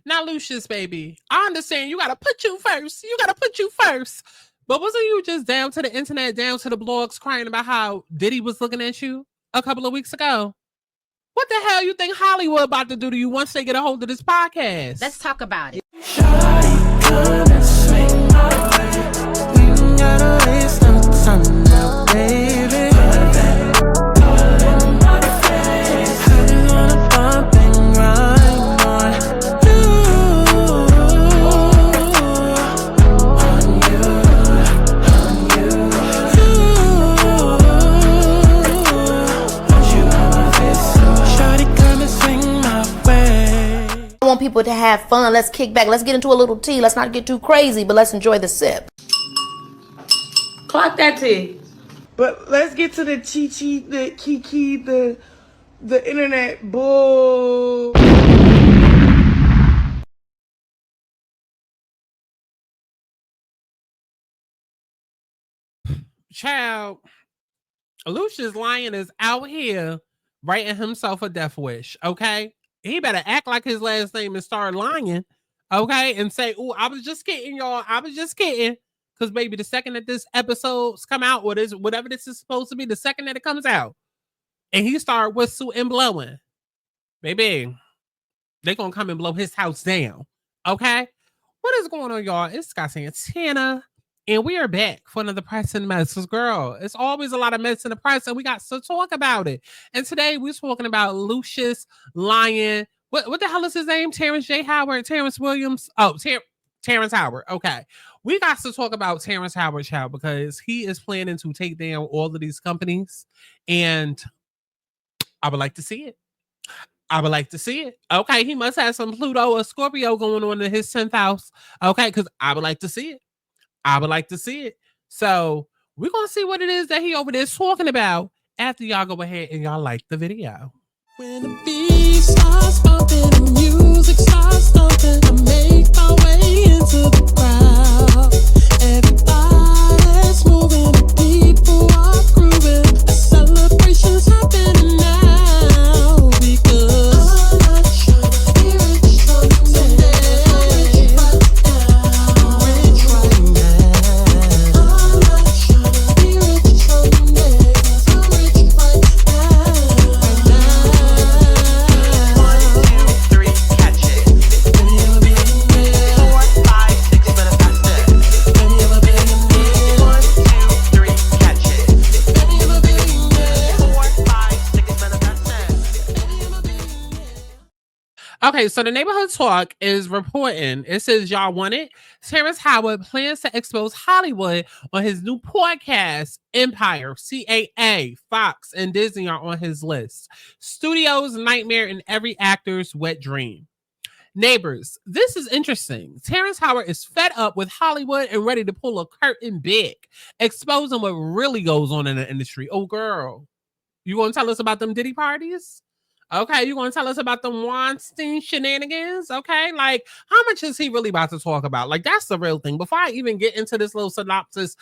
Now, Lucius, baby, I understand you got to put you first. You got to put you first. But wasn't you just down to the internet, down to the blogs, crying about how Diddy was looking at you a couple of weeks ago? What the hell you think Hollywood about to do to you once they get a hold of this podcast? Let's talk about it. Shawty, come and swing my way. We don't gotta waste no time now, baby. Put that all in my face. I just wanna bump and grind on you. On you. Want you on my face, so shawty, come and swing my way. I want people to have fun. Let's kick back. Let's get into a little tea. Let's not get too crazy, but let's enjoy the sip. Clock that tea. But let's get to the chi-chi, the kiki, the internet bull. Child, Lucius Lyon is out here writing himself a death wish, okay? He better act like his last name and start lying, okay? And say, "Oh, I was just kidding, y'all. I was just kidding." Because, baby, the second that this episode's come out, or this, whatever this is supposed to be, the second that it comes out, and he start whistling and blowing, baby, they gonna come and blow his house down, okay? What is going on, y'all? It's Scott Santana, and we are back for another Press and Messes. Girl, it's always a lot of mess in the press, and we got to talk about it. And today we're talking about Lucius Lyon. What the hell is his name? Terrence J. Howard? Terrence Williams? Oh, Terrence Howard. Okay. We got to talk about Terrence Howard, child, because he is planning to take down all of these companies, and I would like to see it. I would like to see it. Okay, he must have some Pluto or Scorpio going on in his 10th house. Okay, because I would like to see it. I would like to see it. So we're going to see what it is that he over there is talking about after y'all go ahead and y'all like the video. When the beat starts bumping, the music starts thumping, I make my way into the crowd. Everybody's moving, the people are grooving. A celebration's happening now because I'm not trying to be rich someday. I'm rich right now. I'm not trying to be rich someday, 'cause I'm rich right now. Okay, so the Neighborhood Talk is reporting. It says, y'all want it? Terrence Howard plans to expose Hollywood on his new podcast, Empire, CAA, Fox, and Disney are on his list. Studio's nightmare and every actor's wet dream. Neighbors, this is interesting. Terrence Howard is fed up with Hollywood and ready to pull a curtain big, exposing what really goes on in the industry. Oh, girl, you want to tell us about them Diddy parties? Okay, you want to tell us about the Weinstein shenanigans? Okay, like how much is he really about to talk about? Like that's the real thing. Before I even get into this little synopsis,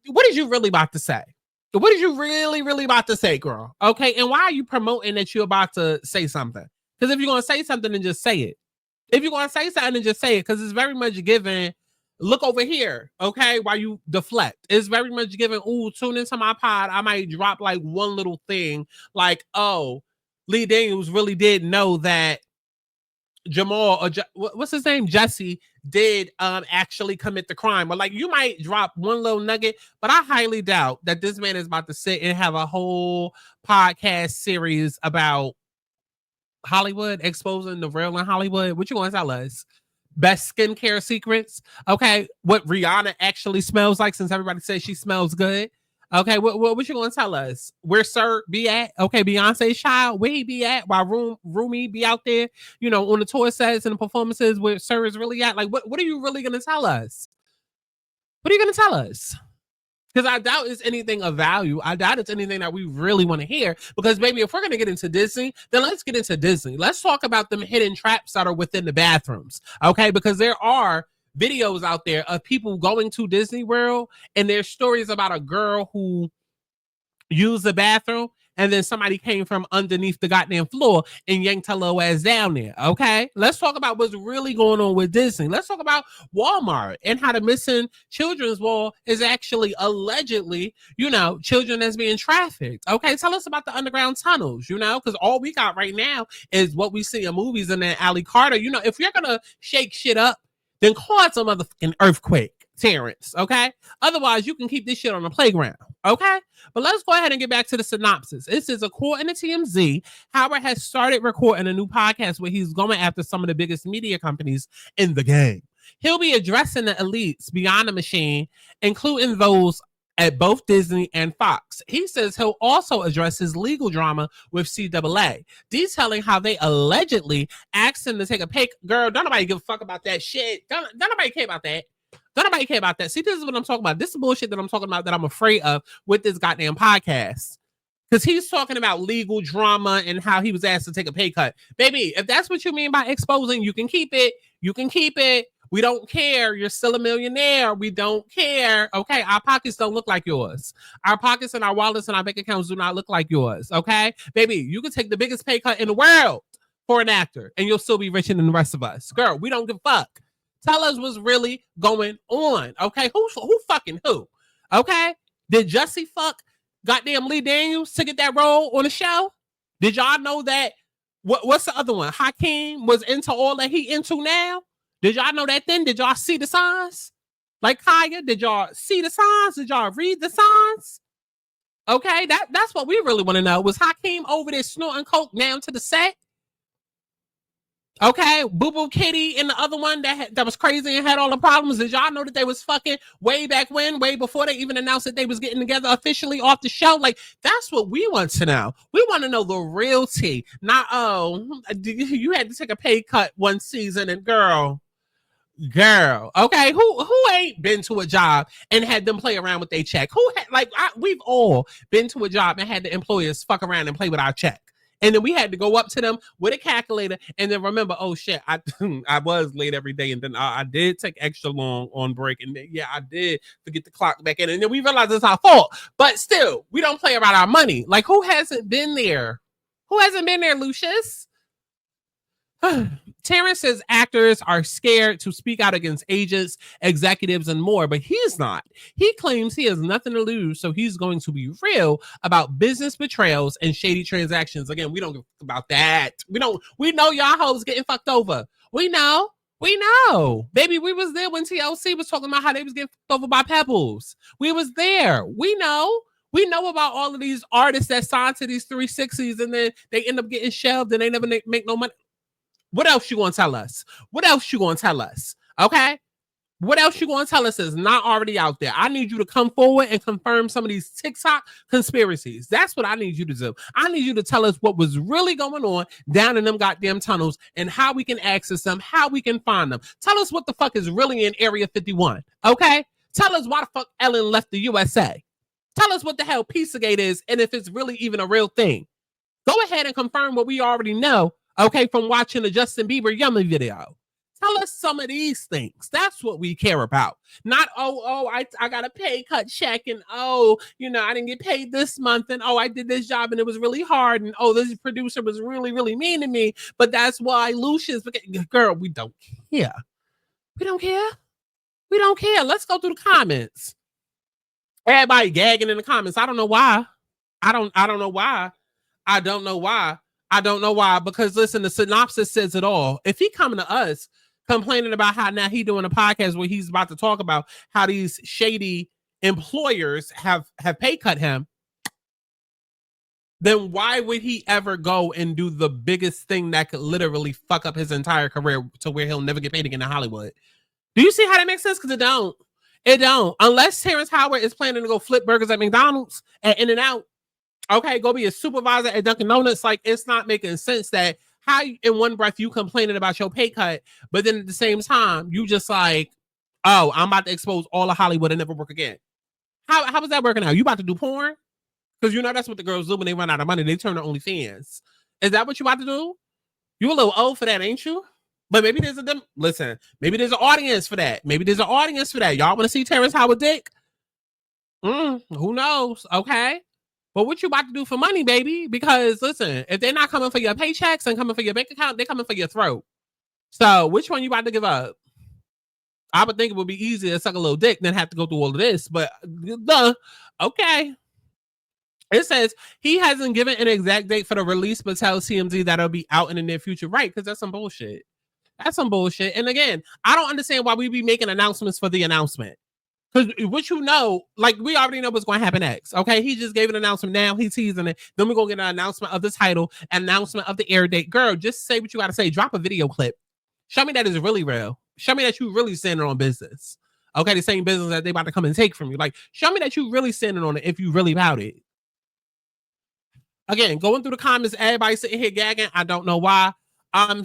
what is you really about to say? What is you really about to say, girl? Okay, and why are you promoting that you're about to say something? Because if you're going to say something, then just say it. If you're going to say something, then just say it. Because it's very much given, look over here, okay, while you deflect. It's very much given, ooh, tune into my pod. I might drop like one little thing like, oh, Lee Daniels really did know that Jamal or what's his name, Jesse, did actually commit the crime. Or like you might drop one little nugget, but I highly doubt that this man is about to sit and have a whole podcast series about Hollywood, exposing the real in Hollywood. What you want to tell us? Best skincare secrets? Okay, what Rihanna actually smells like, since everybody says she smells good. Okay, what you gonna tell us? Where Sir be at? Okay, Beyonce's child, where he be at? While Rumi be out there, you know, on the tour sets and the performances where Sir is really at? Like, what are you really gonna tell us? What are you gonna tell us? Because I doubt it's anything of value. I doubt it's anything that we really want to hear. Because, baby, if we're going to get into Disney, then let's get into Disney. Let's talk about them hidden traps that are within the bathrooms. Okay? Because there are videos out there of people going to Disney World, and there's stories about a girl who used the bathroom, and then somebody came from underneath the goddamn floor and yanked her little ass down there. Okay, let's talk about what's really going on with Disney. Let's talk about Walmart and how the missing children's wall is actually allegedly, children that's being trafficked. Okay, tell us about the underground tunnels, because all we got right now is what we see in movies in that Alley Carter. If you're gonna shake shit up, then cause a motherfucking earthquake, Terrence, okay? Otherwise, you can keep this shit on the playground, okay? But let's go ahead and get back to the synopsis. It says, according to TMZ, Howard has started recording a new podcast where he's going after some of the biggest media companies in the game. He'll be addressing the elites beyond the machine, including those at both Disney and Fox. He says he'll also address his legal drama with CAA, detailing how they allegedly asked him to take a pay. Girl, don't nobody give a fuck about that shit. Don't nobody care about that. Don't nobody care about that. See, this is what I'm talking about. This is bullshit that I'm talking about that I'm afraid of with this goddamn podcast. Because he's talking about legal drama and how he was asked to take a pay cut. Baby, if that's what you mean by exposing, you can keep it. You can keep it. We don't care. You're still a millionaire. We don't care. Okay. Our pockets don't look like yours. Our pockets and our wallets and our bank accounts do not look like yours. Okay. Baby, you can take the biggest pay cut in the world for an actor and you'll still be richer than the rest of us. Girl, we don't give a fuck. Tell us what's really going on. Okay. Who fucking who? Okay. Did Jussie fuck goddamn Lee Daniels to get that role on the show? Did y'all know that? What's the other one? Hakeem was into all that he into now? Did y'all know that then? Did y'all see the signs? Like Kaya, did y'all see the signs? Did y'all read the signs? Okay, that's what we really want to know. Was Hakeem over there snorting coke down to the set? Okay, Boo Boo Kitty and the other one that was crazy and had all the problems. Did y'all know that they was fucking way back when, way before they even announced that they was getting together officially off the show? Like, that's what we want to know. We want to know the real tea. Not, you had to take a pay cut one season and girl, okay, who ain't been to a job and had them play around with their check? We've all been to a job and had the employers fuck around and play with our check. And then we had to go up to them with a calculator and then remember, oh shit, I was late every day. And then I did take extra long on break. And then, I did forget the clock back in. And then we realized it's our fault. But still, we don't play around our money. Like, who hasn't been there? Who hasn't been there, Lucius? Terrence says actors are scared to speak out against agents, executives, and more, but he's not. He claims he has nothing to lose, so he's going to be real about business betrayals and shady transactions. Again, we don't give about that. We know y'all hoes getting fucked over. We know. Baby, we was there when TLC was talking about how they was getting fucked over by Pebbles. We was there. We know about all of these artists that signed to these 360s and then they end up getting shelved and they never make no money. What else you gonna tell us? Okay? What else you gonna tell us is not already out there? I need you to come forward and confirm some of these TikTok conspiracies. That's what I need you to do. I need you to tell us what was really going on down in them goddamn tunnels and how we can access them, how we can find them. Tell us what the fuck is really in Area 51, okay? Tell us why the fuck Ellen left the USA. Tell us what the hell Pizzagate is and if it's really even a real thing. Go ahead and confirm what we already know, okay, from watching the Justin Bieber Yummy video. Tell us some of these things. That's what we care about. Not, I got a pay cut check and, I didn't get paid this month and, I did this job and it was really hard and, this producer was really, really mean to me, but that's why Lucius, girl, we don't care. We don't care. Let's go through the comments. Everybody gagging in the comments. I don't know why. I don't know why, because listen, the synopsis says it all. If he coming to us complaining about how now he doing a podcast where he's about to talk about how these shady employers have pay cut him, then why would he ever go and do the biggest thing that could literally fuck up his entire career to where he'll never get paid again in Hollywood? Do you see how that makes sense? Because it don't. Unless Terrence Howard is planning to go flip burgers at McDonald's and In-N-Out. Okay, go be a supervisor at Dunkin' Donuts. Like, it's not making sense that how in one breath you complaining about your pay cut, but then at the same time, you just like, I'm about to expose all of Hollywood and never work again. How is that working out? You about to do porn? Because that's what the girls do when they run out of money. They turn to OnlyFans. Is that what you about to do? You a little old for that, ain't you? But maybe there's maybe there's an audience for that. Y'all want to see Terrence Howard dick? Who knows? Okay. But what you about to do for money, baby? Because listen, if they're not coming for your paychecks and coming for your bank account, they're coming for your throat. So which one you about to give up? I would think it would be easier to suck a little dick than have to go through all of this. But okay. It says he hasn't given an exact date for the release, but tells TMZ that it'll be out in the near future. Right, because that's some bullshit. That's some bullshit. And again, I don't understand why we be making announcements for the announcement. Because what you know, like we already know what's going to happen next. Okay, he just gave an announcement. Now he's teasing it. Then we're going to get an announcement of the title, announcement of the air date. Girl, just say what you got to say. Drop a video clip. Show me that is really real. Show me that you really standing on business. Okay, the same business that they about to come and take from you. Like, show me that you really standing on it if you really about it. Again, going through the comments, everybody sitting here gagging. I don't know why.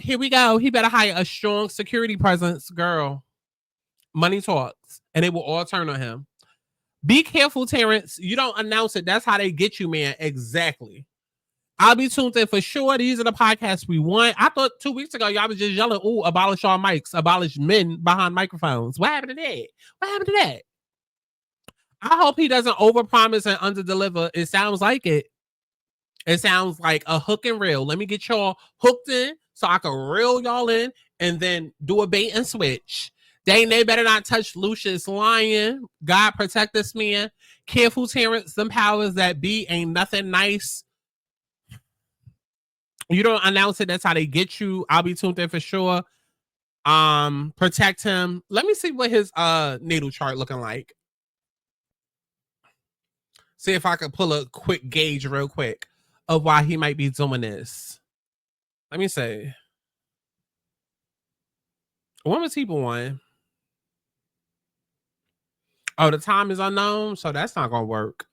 Here we go. He better hire a strong security presence, girl. Money talks, and it will all turn on him. Be careful, Terrence. You don't announce it. That's how they get you, man. Exactly. I'll be tuned in for sure. These are the podcasts we want. I thought 2 weeks ago y'all was just yelling, "Ooh, abolish all mics, abolish men behind microphones." What happened to that? What happened to that? I hope he doesn't overpromise and underdeliver. It sounds like it. It sounds like a hook and reel. Let me get y'all hooked in so I can reel y'all in and then do a bait and switch. They better not touch Lucius lying. God protect this man. Careful, Terrence. Them powers that be ain't nothing nice. You don't announce it. That's how they get you. I'll be tuned in for sure. Protect him. Let me see what his natal chart looking like. See if I can pull a quick gauge real quick of why he might be doing this. Let me see. When was he born? Oh, the time is unknown, so that's not gonna work.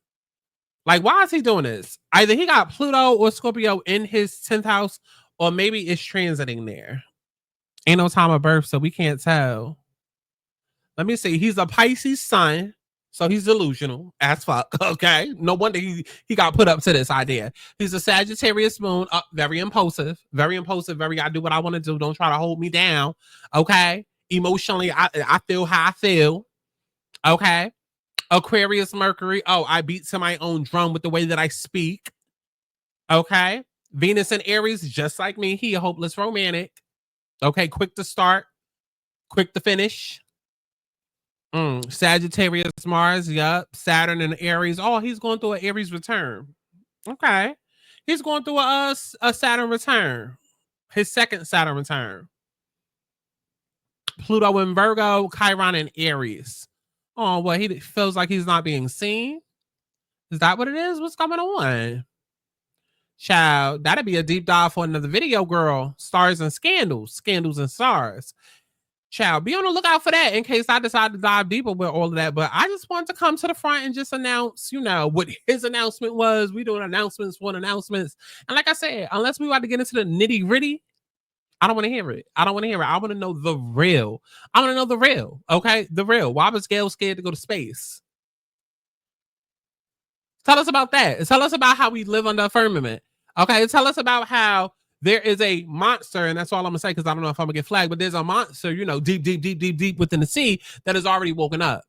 Like, why is he doing this? Either he got Pluto or Scorpio in his 10th house, or maybe it's transiting there. Ain't no time of birth, so we can't tell. Let me see. He's a Pisces sun, so he's delusional as fuck. Okay, no wonder he got put up to this idea. He's a Sagittarius moon, very impulsive, very I do what I want to do. Don't try to hold me down. Okay, emotionally, I feel how I feel. Okay, Aquarius Mercury. Oh, I beat to my own drum with the way that I speak. Okay, Venus and Aries, just like me. He a hopeless romantic. Okay, quick to start, quick to finish. Sagittarius, Mars, yup. Saturn and Aries. Oh, he's going through an Aries return. Okay, he's going through a Saturn return. His second Saturn return. Pluto in Virgo, Chiron in Aries. Oh, well, he feels like he's not being seen. Is that what it is? What's going on? Child, that'd be a deep dive for another video, girl. Stars and scandals. Scandals and stars. Child, be on the lookout for that in case I decide to dive deeper with all of that. But I just wanted to come to the front and just announce, what his announcement was. We doing announcements for announcements. And like I said, unless we want to get into the nitty gritty, I don't want to hear it. I want to know the real. I want to know the real. Okay? The real. Why was Gail scared to go to space? Tell us about that. Tell us about how we live under a firmament. Okay? Tell us about how there is a monster, and that's all I'm going to say because I don't know if I'm going to get flagged, but there's a monster, deep within the sea that has already woken up.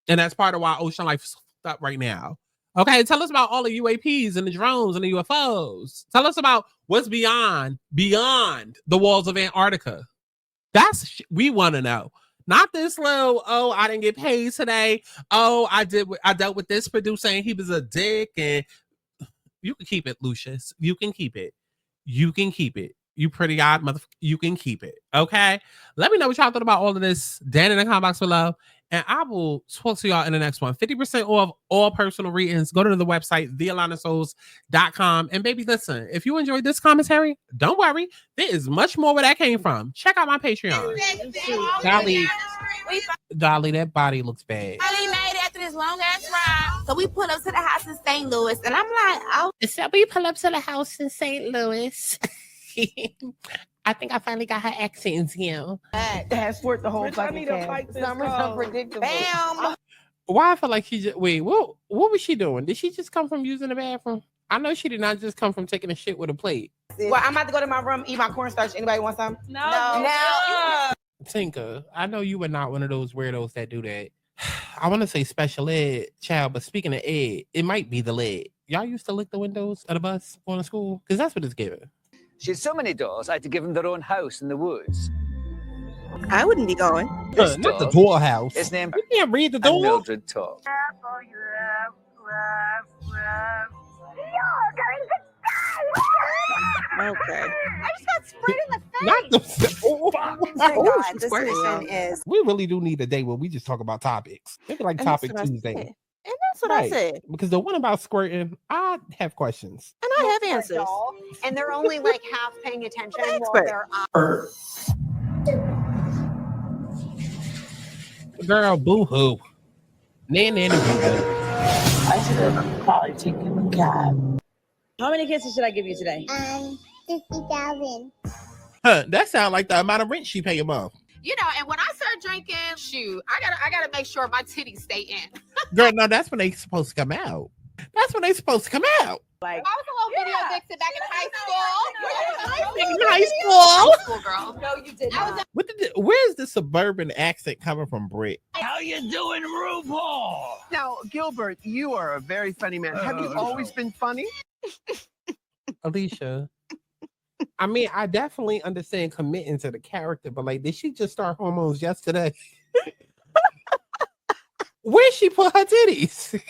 And that's part of why ocean life is up right now. Okay, tell us about all the UAPs and the drones and the UFOs. Tell us about what's beyond the walls of Antarctica. We want to know. Not this little, I didn't get paid today. I dealt with this producer and he was a dick. And you can keep it, Lucius. You can keep it. You can keep it. You pretty odd motherfucker. You can keep it. Okay? Let me know what y'all thought about all of this down in the comment box below. And I will talk to y'all in the next one. 50% off all personal readings. Go to the website, thealanasouls.com. And baby, listen, if you enjoyed this commentary, don't worry. There is much more where that came from. Check out my Patreon. Dolly, that body looks bad. Dolly made it after this long ass ride. So we pull up to the house in St. Louis. And I'm like, oh. So we pull up to the house in St. Louis. I think I finally got her accents, That's worth the whole fucking cast. Summer's unpredictable. Bam. Why I feel like she just what was she doing? Did she just come from using the bathroom? I know she did not just come from taking a shit with a plate. Well, I'm about to go to my room, eat my cornstarch. Anybody want some? No. Tinker, I know you were not one of those weirdos that do that. I want to say special ed child, but speaking of ed, it might be the lead. Y'all used to lick the windows of the bus going to school? Because that's what it's giving. She had so many dogs, I had to give them their own house in the woods. I wouldn't be going. This Not the dog door house. is named You can't read the and door. Mildred talk. Okay. I just got sprayed in the face. Not the. Oh, Oh, God, she's this squirting person now. is. we really do need a day where we just talk about topics. Maybe like And that's Topic what I Tuesday. said. And that's what I Right. said. Because the one about squirting, I have questions. And I have answers. And they're only like half paying attention while Expert. they're Girl, boo hoo. Nan, nan, boo hoo. I should have probably taken the cab. How many kisses should I give you today? 50,000. Huh, that sounds like the amount of rent she pay a month. You know, and when I start drinking, shoot, I gotta make sure my titties stay in. Girl, no, that's when they supposed to come out. That's when they supposed to come out. I was a little video vixen back in high school. In high school. High school girl. No, you didn't. Where's the suburban accent coming from, Britt? How you doing, RuPaul? Now, Gilbert, you are a very funny man. Have you always been funny? Alicia. I mean, I definitely understand committing to the character, but like, did she just start hormones yesterday? Where she put her titties?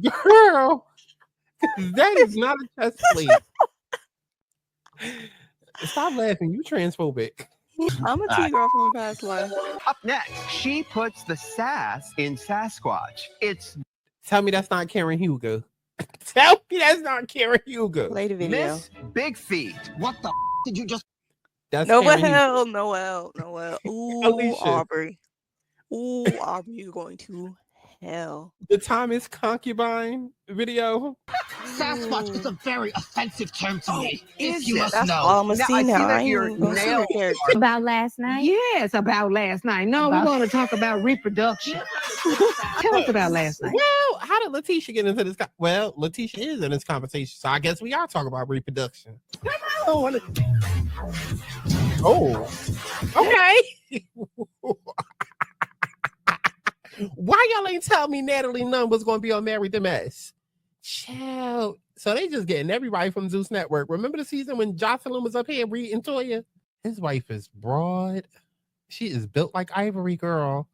Girl, that is not a chest plate. Stop laughing. You transphobic. I'm a T-girl from a past life. Up next, she puts the sass in Sasquatch. It's Tell me that's not Karen Hugo. Tell me that's not Karen Hugo. Play the video. Miss Big Feet. What the did you just? That's Karen Hugo. Noel. Ooh, Alicia. Aubrey. Ooh, Aubrey, you're going to hell. The Thomas Concubine video. Sasquatch is a very offensive term to me. Is You it? must That's know. all I'm gonna Now, see I see now. that I ain't your even gonna see nail the character. About last night? Yes, about last night. No, we're going to talk about reproduction. Tell us about last night. Well, how did Letitia get into this? Well, Letitia is in this conversation, so I guess we are talking about reproduction. Oh, okay. Why y'all ain't tell me Natalie Nunn was going to be on Married to Mess? Child. So they just getting everybody from Zeus Network. Remember the season when Jocelyn was up here reading Toya? His wife is broad. She is built like Ivory, girl.